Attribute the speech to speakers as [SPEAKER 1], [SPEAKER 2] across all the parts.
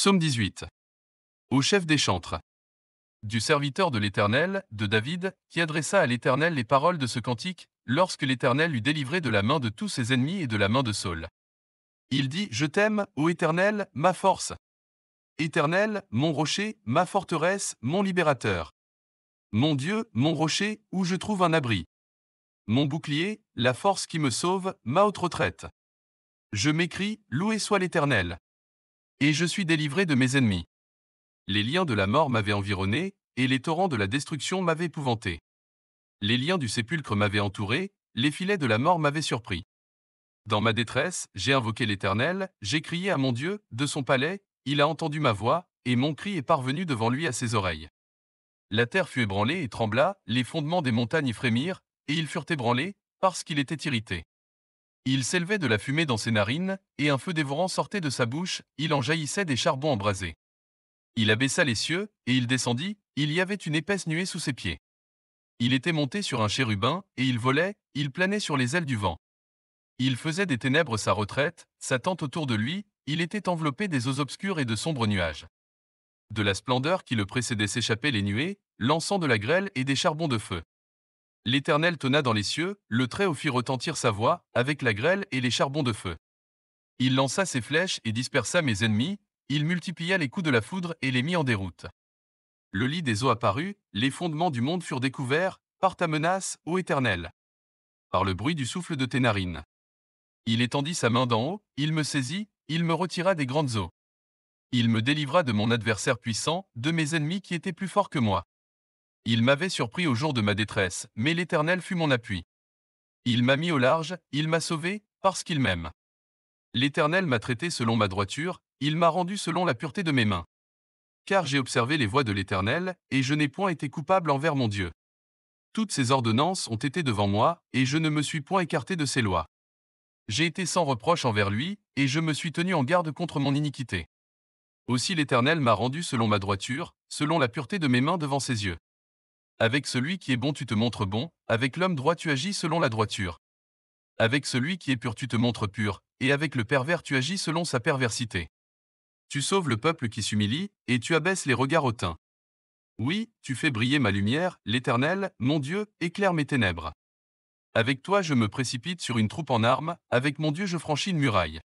[SPEAKER 1] Psaume 18. Au chef des chantres. Du serviteur de l'Éternel, de David, qui adressa à l'Éternel les paroles de ce cantique, lorsque l'Éternel l'eut délivré de la main de tous ses ennemis et de la main de Saül. Il dit, Je t'aime, ô Éternel, ma force. Éternel, mon rocher, ma forteresse, mon libérateur. Mon Dieu, mon rocher, où je trouve un abri. Mon bouclier, la force qui me sauve, ma haute retraite. Je m'écrie, Loué soit l'Éternel. Et je suis délivré de mes ennemis. Les liens de la mort m'avaient environné, et les torrents de la destruction m'avaient épouvanté. Les liens du sépulcre m'avaient entouré, les filets de la mort m'avaient surpris. Dans ma détresse, j'ai invoqué l'Éternel, j'ai crié à mon Dieu, de son palais, il a entendu ma voix, et mon cri est parvenu devant lui à ses oreilles. La terre fut ébranlée et trembla, les fondements des montagnes y frémirent, et ils furent ébranlés, parce qu'il était irrité. Il s'élevait de la fumée dans ses narines, et un feu dévorant sortait de sa bouche, il en jaillissait des charbons embrasés. Il abaissa les cieux, et il descendit, il y avait une épaisse nuée sous ses pieds. Il était monté sur un chérubin, et il volait, il planait sur les ailes du vent. Il faisait des ténèbres sa retraite, sa tente autour de lui, il était enveloppé des eaux obscures et de sombres nuages. De la splendeur qui le précédait s'échappaient les nuées, lançant de la grêle et des charbons de feu. L'Éternel tonna dans les cieux, le Très-Haut fit retentir sa voix, avec la grêle et les charbons de feu. Il lança ses flèches et dispersa mes ennemis, il multiplia les coups de la foudre et les mit en déroute. Le lit des eaux apparut, les fondements du monde furent découverts, par ta menace, ô Éternel. Par le bruit du souffle de tes narines. Il étendit sa main d'en haut, il me saisit, il me retira des grandes eaux. Il me délivra de mon adversaire puissant, de mes ennemis qui étaient plus forts que moi. Il m'avait surpris au jour de ma détresse, mais l'Éternel fut mon appui. Il m'a mis au large, il m'a sauvé, parce qu'il m'aime. L'Éternel m'a traité selon ma droiture, il m'a rendu selon la pureté de mes mains. Car j'ai observé les voies de l'Éternel, et je n'ai point été coupable envers mon Dieu. Toutes ses ordonnances ont été devant moi, et je ne me suis point écarté de ses lois. J'ai été sans reproche envers lui, et je me suis tenu en garde contre mon iniquité. Aussi l'Éternel m'a rendu selon ma droiture, selon la pureté de mes mains devant ses yeux. Avec celui qui est bon tu te montres bon, avec l'homme droit tu agis selon la droiture. Avec celui qui est pur tu te montres pur, et avec le pervers tu agis selon sa perversité. Tu sauves le peuple qui s'humilie, et tu abaisses les regards hautains. Oui, tu fais briller ma lumière, l'Éternel, mon Dieu, éclaire mes ténèbres. Avec toi je me précipite sur une troupe en armes, avec mon Dieu je franchis une muraille.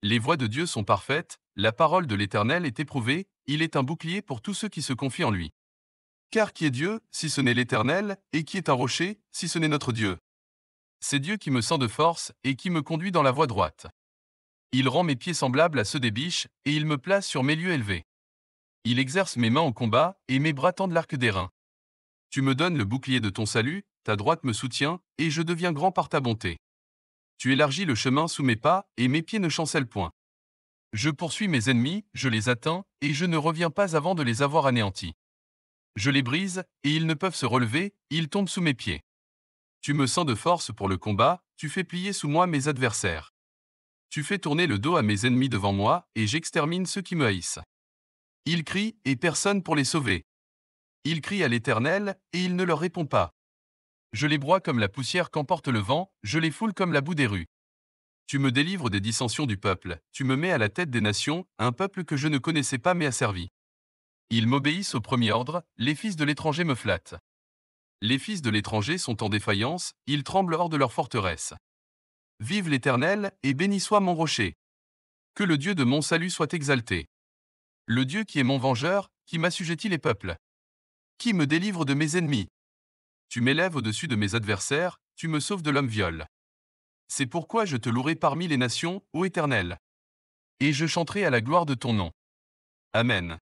[SPEAKER 1] Les voies de Dieu sont parfaites, la parole de l'Éternel est éprouvée, il est un bouclier pour tous ceux qui se confient en lui. Car qui est Dieu, si ce n'est l'Éternel, et qui est un rocher, si ce n'est notre Dieu? C'est Dieu qui me sent de force, et qui me conduit dans la voie droite. Il rend mes pieds semblables à ceux des biches, et il me place sur mes lieux élevés. Il exerce mes mains au combat, et mes bras tendent l'arc d'airain. Tu me donnes le bouclier de ton salut, ta droite me soutient, et je deviens grand par ta bonté. Tu élargis le chemin sous mes pas, et mes pieds ne chancellent point. Je poursuis mes ennemis, je les atteins, et je ne reviens pas avant de les avoir anéantis. Je les brise, et ils ne peuvent se relever, ils tombent sous mes pieds. Tu me sens de force pour le combat, tu fais plier sous moi mes adversaires. Tu fais tourner le dos à mes ennemis devant moi, et j'extermine ceux qui me haïssent. Ils crient, et personne pour les sauver. Ils crient à l'Éternel, et il ne leur répond pas. Je les broie comme la poussière qu'emporte le vent, je les foule comme la boue des rues. Tu me délivres des dissensions du peuple, tu me mets à la tête des nations, un peuple que je ne connaissais pas mais asservi. Ils m'obéissent au premier ordre, les fils de l'étranger me flattent. Les fils de l'étranger sont en défaillance, ils tremblent hors de leur forteresse. Vive l'Éternel, et béni soit mon rocher. Que le Dieu de mon salut soit exalté. Le Dieu qui est mon vengeur, qui m'assujettit les peuples. Qui me délivre de mes ennemis. Tu m'élèves au-dessus de mes adversaires, tu me sauves de l'homme viol. C'est pourquoi je te louerai parmi les nations, ô Éternel. Et je chanterai à la gloire de ton nom. Amen.